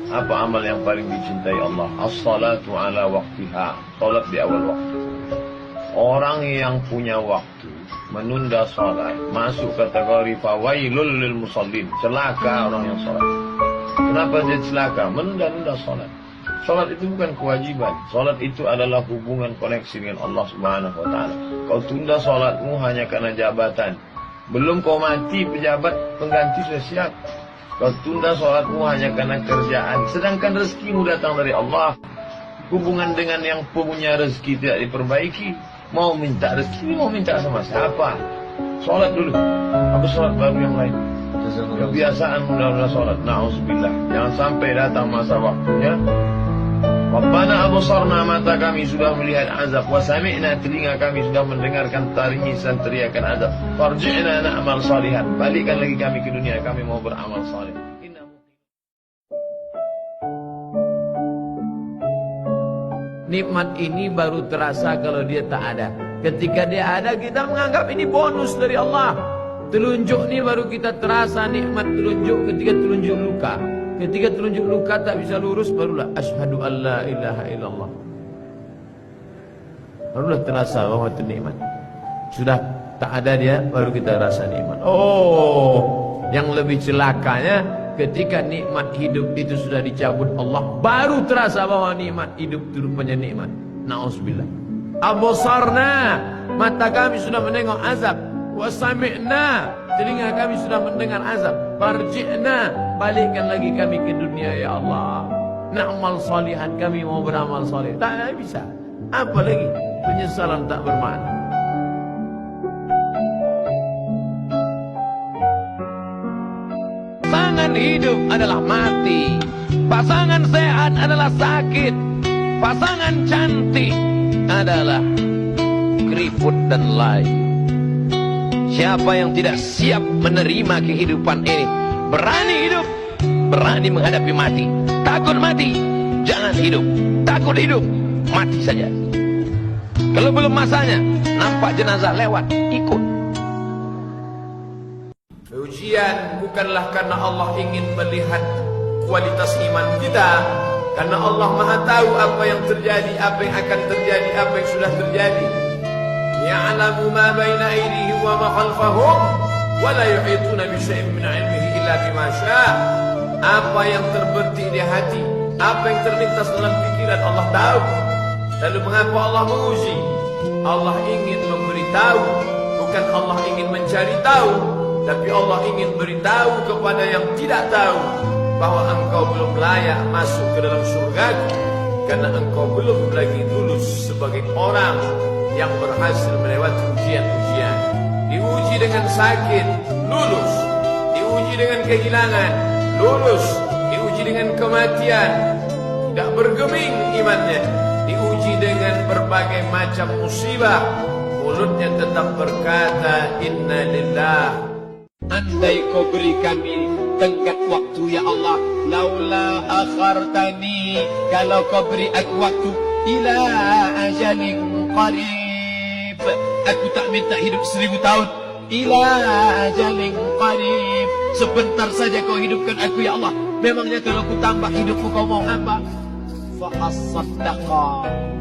Apa amal yang paling dicintai Allah? As-salatu ala waqtiha. Salat di awal waktu. Orang yang punya waktu menunda salat masuk kategori fawailul lil musallin. Celaka orang yang salat. Kenapa dia celaka? Menunda-nunda salat. Salat itu bukan kewajiban. Salat itu adalah hubungan koneksi dengan Allah Subhanahu wa taala. Kau tunda salatmu hanya karena jabatan. Belum kau mati pejabat pengganti sudah siap. Kau tunda sholatmu hanya karena kerjaan. Sedangkan rezekimu datang dari Allah. Hubungan dengan yang punya rezeki tidak diperbaiki. Mau minta rezeki, mau minta sama siapa? Sholat dulu. Apa sholat baru yang lain? Kebiasaan mudah-mudahan sholat. Na'udzubillah. Jangan sampai datang masa waktunya. Rabbana absarna, mata kami sudah melihat azab, wa sami'na, telinga kami sudah mendengarkan tangisan teriakan azab. Farji'na na'mal salihan, balikkan lagi kami ke dunia, kami mau beramal saleh. Nikmat ini baru terasa kalau dia tak ada. Ketika dia ada, kita menganggap ini bonus dari Allah. Telunjuk ini baru kita terasa nikmat telunjuk ketika telunjuk luka. Ketika telunjuk luka tak bisa lurus, barulah asyhadu an la ilaha illallah. Barulah terasa bahwa itu nikmat. Sudah tak ada dia, baru kita rasa nikmat. Oh, yang lebih celakanya ketika nikmat hidup itu sudah dicabut Allah, baru terasa bahwa nikmat hidup itu rupanya nikmat. Na'udzubillah. Absarna, mata kami sudah menengok azab. Wa sami'na, telinga kami sudah mendengar azab. Farji'na, balikkan lagi kami ke dunia ya Allah. Na'mal salihan, kami mau beramal saleh. Tak bisa. Apa lagi? Penyesalan tak bermakna. Pasangan hidup adalah mati. Pasangan sehat adalah sakit. Pasangan cantik adalah keriput dan lain. Siapa yang tidak siap menerima kehidupan ini, berani hidup, berani menghadapi mati. Takut mati, jangan hidup. Takut hidup, mati saja. Kalau belum masanya, nampak jenazah lewat, ikut. Ujian bukanlah karena Allah ingin melihat kualitas iman kita, karena Allah Maha tahu apa yang terjadi, apa yang akan terjadi, apa yang sudah terjadi. Ya'lamu ma baina aydihim wa ma khalfahum wa la yuhituna bi syai'in min 'ilmihi illa bima syaa'. Apa yang terbetik di hati, apa yang terlintas dalam pikiran Allah tahu. Lalu mengapa Allah menguji? Allah ingin memberitahu, bukan Allah ingin mencari tahu, tapi Allah ingin beritahu kepada yang tidak tahu bahwa engkau belum layak masuk ke dalam surga, karena engkau belum lagi lulus sebagai orang yang berhasil melewati ujian-ujian. Diuji dengan sakit, lulus. Diuji dengan kehilangan, lulus. Diuji dengan kematian, tidak bergeming imannya. Diuji dengan berbagai macam musibah, mulutnya tetap berkata inna lillah. Andai kau beri kami tenggat waktu ya Allah, laula akhartani, kalau kau beri aku waktu ila ajalin qarib, aku tak minta hidup 1000 tahun. Ila ajalin qarib, sebentar saja kau hidupkan aku ya Allah. Memangnya kalau ku tambah hidupku kau mau apa? Fa asaddaqa,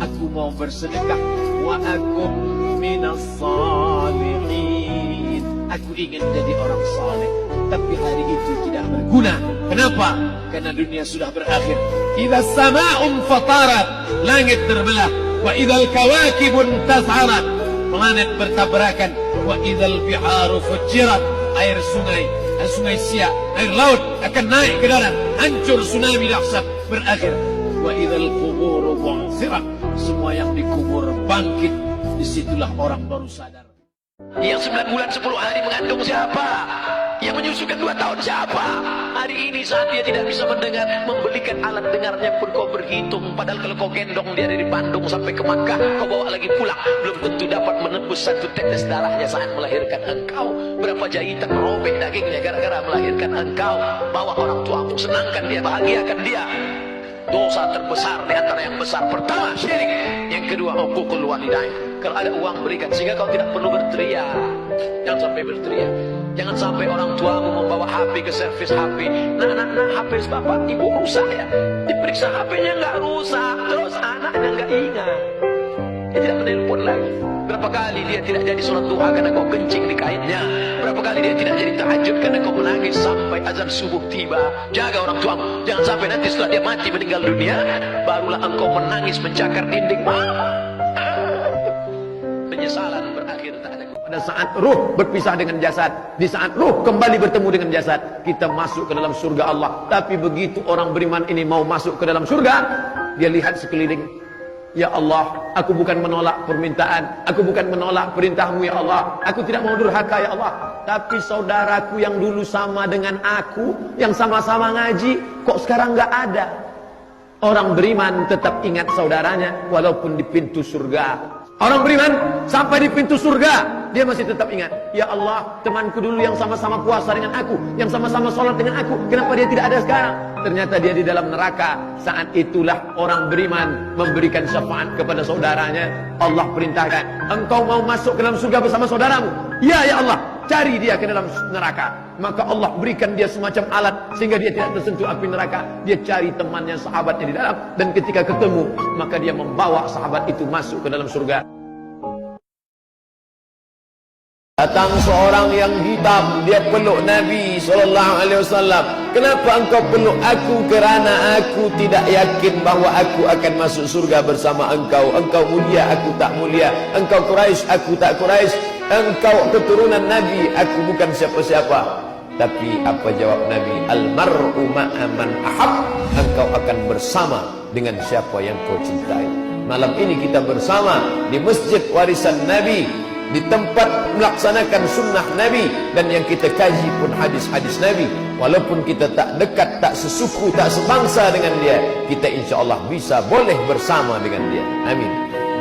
aku mau bersedekah. Wa akum minas salihin, aku ingin jadi orang saleh. Tapi hari itu tidak berguna. Kenapa? Karena dunia sudah berakhir. Idza sama'un fatarat, langit terbelah. Wa idzal kawakibun tas'arat, planet bertabrakan. Wa idzal biharu fujirat, air sungai Siak, air laut akan naik ke darat, hancur, tsunami dahsyat berakhir. Wa idzal quburu bu'thirat, semua yang dikubur bangkit. Disitulah orang baru sadar. Yang 9 bulan 10 hari mengandung siapa? Yang menyusukan 2 tahun siapa? Hari ini saat dia tidak bisa mendengar, membelikan alat dengarnya pun kau berhitung. Padahal kalau kau gendong dia dari Bandung sampai ke Makkah, kau bawa lagi pulang, belum tentu dapat menembus 1 tetes darahnya saat melahirkan engkau. Berapa jahitan robek dagingnya gara-gara melahirkan engkau. Bawa orang tuamu, senangkan dia, bahagiakan dia. Dosa terbesar di antara yang besar, pertama syirik, yang kedua uququl walidain. Kalau ada uang berikan, sehingga kau tidak perlu berteriak. Jangan sampai berteriak. Jangan sampai orang tuamu membawa HP ke servis HP. Nah, HP habis bapak ibu rusak ya. Diperiksa HP-nya nggak rusak, terus anaknya nggak ingat. Dia tidak menelpon lagi. Berapa kali dia tidak jadi sholat duha karena kau kencing di kainnya. Berapa kali dia tidak jadi tahajud karena kau menangis sampai azan subuh tiba. Jaga orang tuamu, jangan sampai nanti setelah dia mati meninggal dunia, barulah engkau menangis mencakar dinding. Penyesalan berakhir tak ada. Pada saat ruh berpisah dengan jasad, di saat ruh kembali bertemu dengan jasad, kita masuk ke dalam surga Allah. Tapi begitu orang beriman ini mau masuk ke dalam surga, dia lihat sekeliling. Ya Allah, aku bukan menolak permintaan, aku bukan menolak perintahmu ya Allah, aku tidak mau durhaka ya Allah. Tapi saudaraku yang dulu sama dengan aku, yang sama-sama ngaji, kok sekarang nggak ada. Orang beriman tetap ingat saudaranya walaupun di pintu surga. Orang beriman sampai di pintu surga, dia masih tetap ingat. Ya Allah, temanku dulu yang sama-sama puasa dengan aku, yang sama-sama sholat dengan aku, kenapa dia tidak ada sekarang? Ternyata dia di dalam neraka. Saat itulah orang beriman memberikan syafaat kepada saudaranya. Allah perintahkan, engkau mau masuk ke dalam surga bersama saudaramu? Ya, ya Allah, cari dia ke dalam neraka. Maka Allah berikan dia semacam alat sehingga dia tidak tersentuh api neraka. Dia cari temannya, sahabatnya di dalam, dan ketika ketemu, maka dia membawa sahabat itu masuk ke dalam surga. Datang seorang yang hitam, dia peluk Nabi SAW. Kenapa engkau peluk aku? Kerana aku tidak yakin bahawa aku akan masuk surga bersama engkau. Engkau mulia, aku tak mulia. Engkau Quraisy, aku tak Quraisy. Engkau keturunan Nabi, aku bukan siapa-siapa. Tapi apa jawab Nabi? Al-mar'u ma'aman ahab. Engkau akan bersama dengan siapa yang kau cintai. Malam ini kita bersama di Masjid Warisan Nabi, di tempat melaksanakan sunnah Nabi, dan yang kita kaji pun hadis-hadis Nabi. Walaupun kita tak dekat, tak sesuku, tak sebangsa dengan dia, kita insyaAllah bisa boleh bersama dengan dia. Amin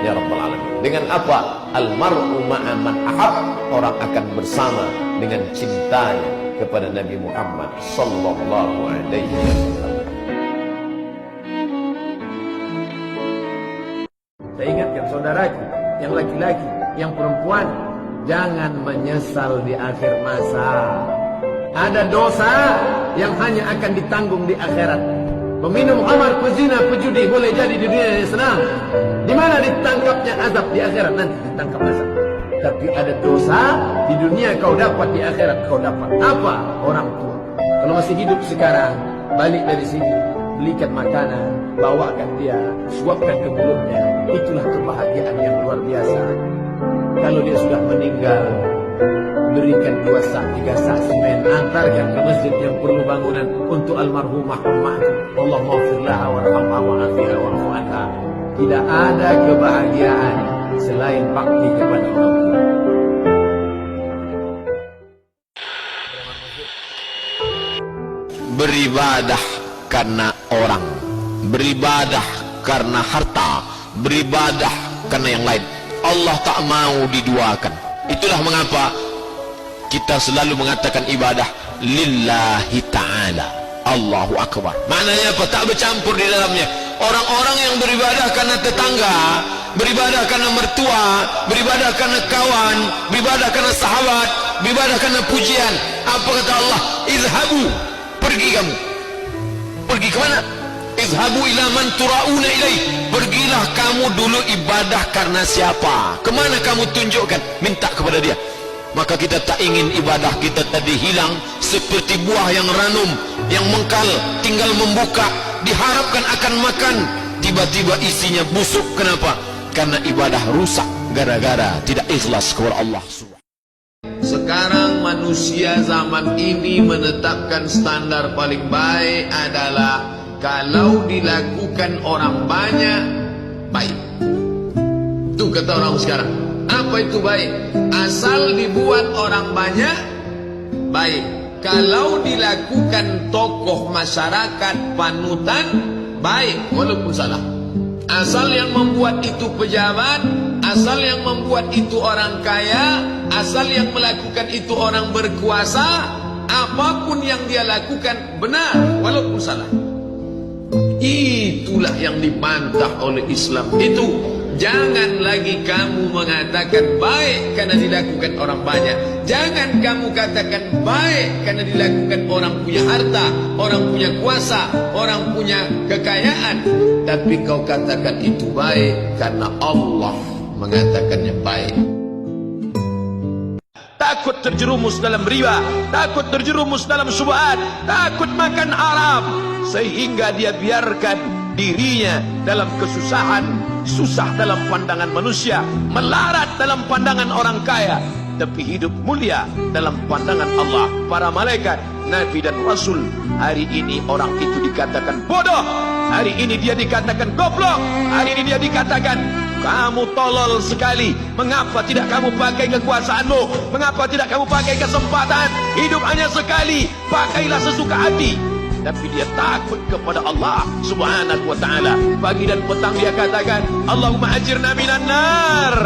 ya Rabbal Alamin. Dengan apa? Al-mar'u ma'aman ahab. Orang akan bersama dengan cintanya kepada Nabi Muhammad sallallahu alaihi wasallam. Saya ingatkan saudaraku yang laki-laki, yang perempuan, jangan menyesal di akhir masa. Ada dosa yang hanya akan ditanggung di akhirat. Peminum khamar, pezina, pejudi boleh jadi di dunia yang senang. Di mana ditangkapnya azab di akhirat? Nanti ditangkap azab. Tapi ada dosa di dunia kau dapat, di akhirat kau dapat. Apa? Orang tua. Kalau masih hidup sekarang, balik dari sini, belikan makanan, bawakan dia, suapkan ke mulutnya. Itulah kebahagiaan yang luar biasa. Kalau dia sudah meninggal, berikan 2 sak, 3 sak semen, antarkan ke masjid yang perlu bangunan untuk almarhumah ummah. Allah maghfirlaha warhamha wa'afiha wa'fu anha. Tidak ada kebahagiaan selain bakti kepada orang tua. Beribadah karena orang, beribadah karena harta, beribadah karena yang lain. Allah tak mau diduakan. Itulah mengapa kita selalu mengatakan ibadah lillahi ta'ala, Allahu Akbar. Maknanya apa? Tak bercampur di dalamnya. Orang-orang yang beribadah karena tetangga, beribadah karena mertua, beribadah karena kawan, beribadah karena sahabat, beribadah karena pujian. Apa kata Allah? Izhabu, pergi kamu. Pergi ke mana? Izhabu ila man turauna ilaih. Pergilah kamu dulu ibadah karena siapa? Kemana kamu tunjukkan? Minta kepada dia. Maka kita tak ingin ibadah kita tadi hilang seperti buah yang ranum, yang mengkal, tinggal membuka, diharapkan akan makan, tiba-tiba isinya busuk. Kenapa? Karena ibadah rusak gara-gara tidak ikhlas kepada Allah. Sekarang manusia zaman ini menetapkan standar paling baik adalah kalau dilakukan orang banyak, baik. Itu kata orang sekarang. Apa itu baik? Asal dibuat orang banyak, baik. Kalau dilakukan tokoh masyarakat panutan, baik, walaupun salah. Asal yang membuat itu pejabat, asal yang membuat itu orang kaya, asal yang melakukan itu orang berkuasa, apapun yang dia lakukan benar, walaupun salah. Itulah yang dibantah oleh Islam. Itu Jangan lagi kamu mengatakan baik karena dilakukan orang banyak. Jangan kamu katakan baik karena dilakukan orang punya harta, orang punya kuasa, orang punya kekayaan. Tapi kau katakan itu baik karena Allah mengatakannya baik. Takut terjerumus dalam riba, takut terjerumus dalam syubhat, takut makan haram, sehingga dia biarkan dirinya dalam kesusahan, susah dalam pandangan manusia, melarat dalam pandangan orang kaya, tapi hidup mulia dalam pandangan Allah, para malaikat, nabi dan rasul. Hari ini orang itu dikatakan bodoh, hari ini dia dikatakan goblok, hari ini dia dikatakan kamu tolol sekali. Mengapa tidak kamu pakai kekuasaanmu? Mengapa tidak kamu pakai kesempatan? Hidup hanya sekali, pakailah sesuka hati. Tapi dia takut kepada Allah subhanahu wa ta'ala. Pagi dan petang dia katakan, Allahumma ajirna minan nar,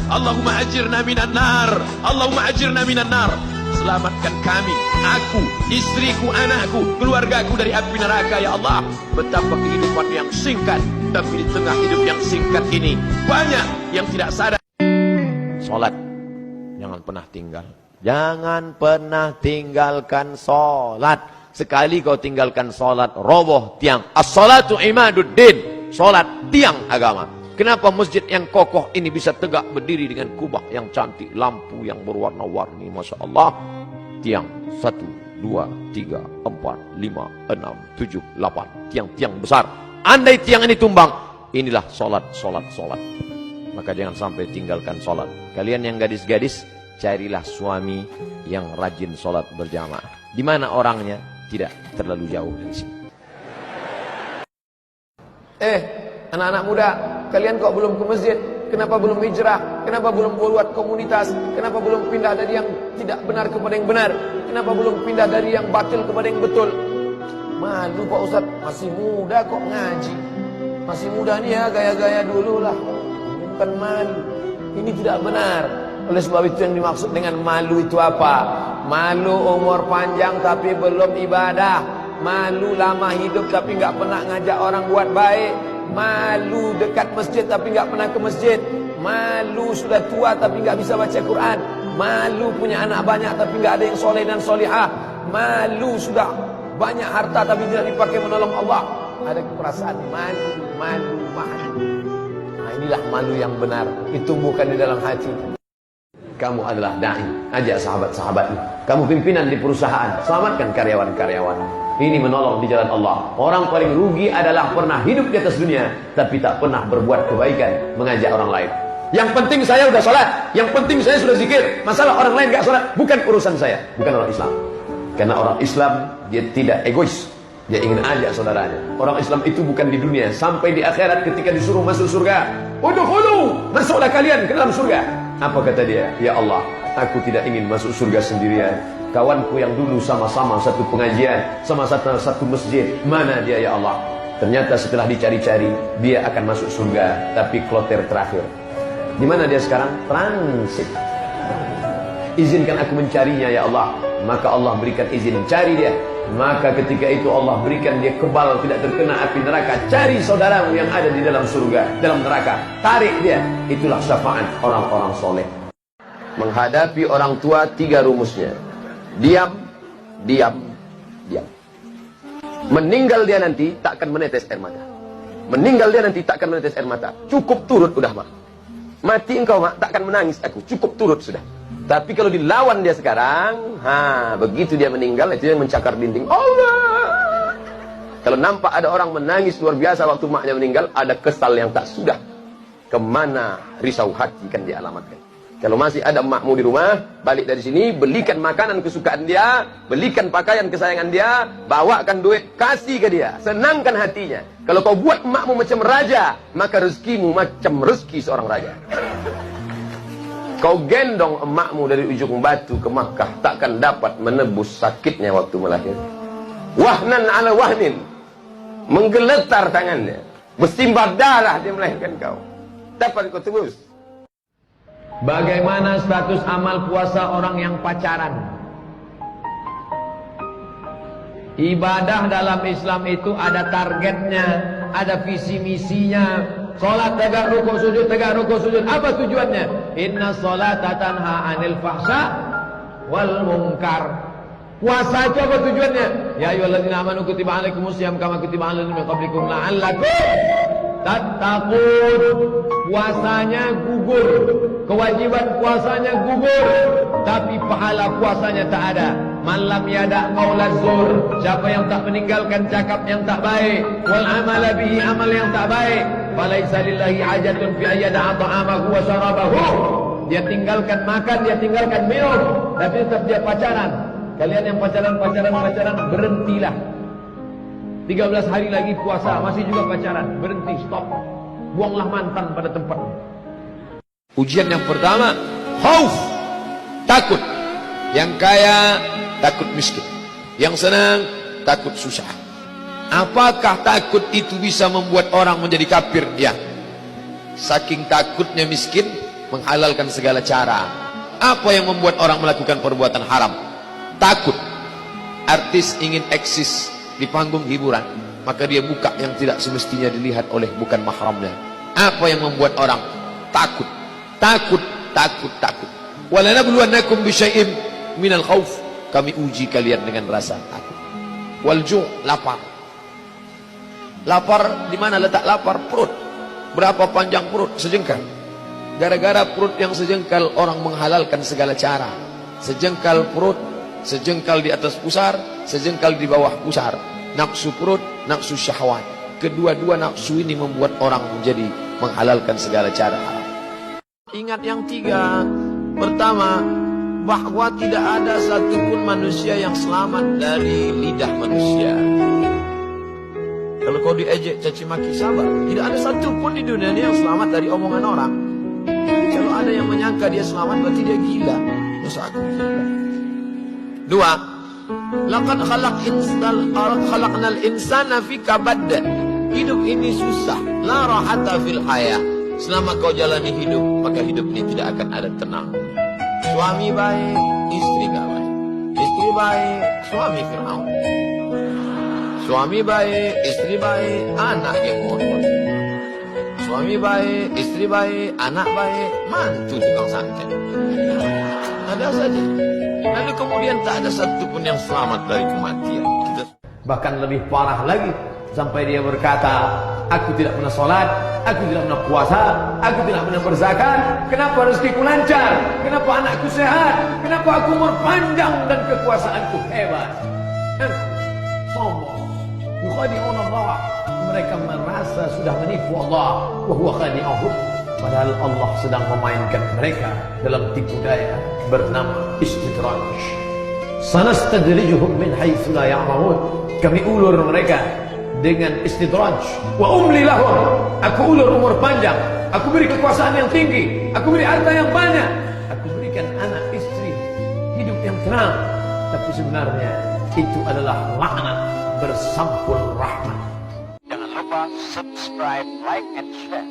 Allahumma ajirna minan nar, Allahumma ajirna minan nar. Selamatkan kami, aku, istriku, anakku, keluargaku dari api neraka ya Allah. Betapa kehidupan yang singkat, tapi di tengah hidup yang singkat ini banyak yang tidak sadar. Salat jangan pernah tinggal. Jangan pernah tinggalkan salat. Sekali kau tinggalkan salat, roboh tiang. As-salatu imaduddin. Salat tiang agama. Kenapa masjid yang kokoh ini bisa tegak berdiri dengan kubah yang cantik, lampu yang berwarna-warni, Masya Allah. Tiang 1, 2, 3, 4, 5, 6, 7, 8. Tiang-tiang besar. Andai tiang ini tumbang, inilah salat. Maka jangan sampai tinggalkan salat. Kalian yang gadis-gadis, carilah suami yang rajin salat berjamaah. Di mana orangnya? Tidak terlalu jauh dari sini. Anak-anak muda, kalian kok belum ke masjid? Kenapa belum hijrah? Kenapa belum buat komunitas? Kenapa belum pindah dari yang tidak benar kepada yang benar? Kenapa belum pindah dari yang batil kepada yang betul? Malu Pak Ustaz, masih muda kok ngaji. Masih muda nih ya, gaya-gaya dulu lah. Bukan malu. Ini tidak benar. Oleh sebab itu yang dimaksud dengan malu itu apa? Malu umur panjang tapi belum ibadah. Malu lama hidup tapi nggak pernah ngajak orang buat baik. Malu dekat masjid tapi nggak pernah ke masjid. Malu sudah tua tapi nggak bisa baca Quran. Malu punya anak banyak tapi nggak ada yang soleh dan solihah. Malu sudah banyak harta tapi tidak dipakai menolong Allah. Ada perasaan malu. Nah, inilah malu yang benar. Ditumbuhkan di dalam hati. Kamu adalah da'i, ajak sahabat-sahabatmu. Kamu pimpinan di perusahaan, selamatkan karyawan-karyawan. Ini menolong di jalan Allah. Orang paling rugi adalah pernah hidup di atas dunia tapi tak pernah berbuat kebaikan, mengajak orang lain. Yang penting saya sudah salat, yang penting saya sudah zikir. Masalah orang lain enggak salat bukan urusan saya, bukan orang Islam. Karena orang Islam dia tidak egois. Dia ingin ajak saudaranya. Orang Islam itu bukan di dunia, sampai di akhirat ketika disuruh masuk surga. Udkhulu, masuklah kalian ke dalam surga. Apa kata dia? Ya Allah, aku tidak ingin masuk surga sendirian. Kawanku yang dulu sama-sama satu pengajian, sama-sama satu masjid, mana dia ya Allah? Ternyata setelah dicari-cari, dia akan masuk surga, tapi kloter terakhir. Di mana dia sekarang? Transit. Izinkan aku mencarinya ya Allah. Maka Allah berikan izin, cari dia. Maka ketika itu Allah berikan dia kebal, tidak terkena api neraka. Cari saudaramu yang ada di dalam surga, dalam neraka, tarik dia. Itulah syafaat orang-orang soleh. Menghadapi orang tua 3 rumusnya. Diam. Meninggal dia nanti takkan menetes air mata. Meninggal dia nanti takkan menetes air mata. Cukup turut udah mak. Mati engkau mak, takkan menangis aku. Cukup turut sudah. Tapi kalau dilawan dia sekarang, begitu dia meninggal, itu yang mencakar dinding. Allah. Kalau nampak ada orang menangis luar biasa waktu maknya meninggal, ada kesal yang tak sudah. Kemana risau hati kan dia alamatkan. Kalau masih ada emakmu di rumah, balik dari sini, belikan makanan kesukaan dia, belikan pakaian kesayangan dia, bawakan duit, kasih ke dia, senangkan hatinya. Kalau kau buat emakmu macam raja, maka rezekimu macam rezeki seorang raja. Kau gendong emakmu dari ujung batu ke Makkah, takkan dapat menebus sakitnya waktu melahirkan. Wahnan ala wahnin, menggeletar tangannya, bersimbah darah dia melahirkan kau. Dapat kau tebus. Bagaimana status amal puasa orang yang pacaran? Ibadah dalam Islam itu ada targetnya, ada visi misinya. Salat tegak rukuk sujud, tegak rukuk sujud. Apa tujuannya? Inna salata tanha 'anil fahsya wal munkar. Puasa itu apa tujuannya? Ya ayyuhalladzina amanu kutiba 'alaikumusiyam kama kutiba 'alal ladzina min qablikum la'allakum tattaqun. Puasanya gugur, kewajiban puasanya gugur, tapi pahala puasanya tak ada. Man lam yada' qaulaz zur, siapa yang tak meninggalkan cakap yang tak baik, wal amala bihi, amal yang tak baik, falaisa lillahi hajatun fi ayyada'a ta'amahu wa syarabahu. Dia tinggalkan makan, dia tinggalkan minum, tapi tetap dia pacaran. Kalian yang pacaran, berhentilah. 13 hari lagi puasa, masih juga pacaran, berhenti, stop. Buanglah mantan pada tempatnya. Ujian yang pertama, khauf, takut. Yang kaya takut miskin, yang senang takut susah. Apakah takut itu bisa membuat orang menjadi kafir? Ya. Saking takutnya miskin, menghalalkan segala cara. Apa yang membuat orang melakukan perbuatan haram? Takut. Artis ingin eksis di panggung hiburan, maka dia buka yang tidak semestinya dilihat oleh bukan mahramnya. Apa yang membuat orang takut? Takut. Walanabluwannakum bisyai'im minal khauf. Kami uji kalian dengan rasa takut. Wal ju', lapar. Lapar di mana letak lapar? Perut. Berapa panjang perut? Sejengkal. Gara-gara perut yang sejengkal, orang menghalalkan segala cara. Sejengkal perut, sejengkal di atas pusar, sejengkal di bawah pusar. Nafsu perut, nafsu syahwat. Kedua-dua nafsu ini membuat orang menjadi menghalalkan segala cara haram. Ingat yang tiga. Pertama, bahwa tidak ada satupun manusia yang selamat dari lidah manusia. Kalau kau diejek, caci maki, sabar. Tidak ada satupun di dunia ini yang selamat dari omongan orang. Kalau ada yang menyangka dia selamat, berarti dia gila. Masa aku gila? Dua, laqad khalaqnal insana fi kabad. Hidup ini susah. La rahata fil hayah. Selama kau jalani hidup, maka hidup ini tidak akan ada tenang. Suami baik, istri gak baik. Istri baik, suami Fir'aun. Suami baik, istri baik, anak yang ngotot. Suami baik, istri baik, anak baik, mantu tukang santet. Ada saja. Lalu kemudian tak ada satupun yang selamat dari kematian. Bahkan lebih parah lagi, sampai dia berkata, aku tidak pernah sholat, aku tidak pernah puasa, aku tidak pernah berzakat. Kenapa rezekiku lancar? Kenapa anakku sehat? Kenapa aku umur panjang dan kekuasaanku hebat? Sombong. Yukhadi'un Allah. Mereka merasa sudah menipu Allah. Wa huwa khadi'uhum. Padahal Allah sedang memainkan mereka dalam tipu daya bernama istidraj. Sanastadrijuhum min haitsu la ya'lamun. Kami ulur mereka dengan istidraj. Wa umli lahum. Aku ulur umur panjang, aku beri kekuasaan yang tinggi, aku beri harta yang banyak, aku berikan anak istri hidup yang tenang. Tapi sebenarnya itu adalah laknat bersampul rahmat. Jangan lupa subscribe, like, and share.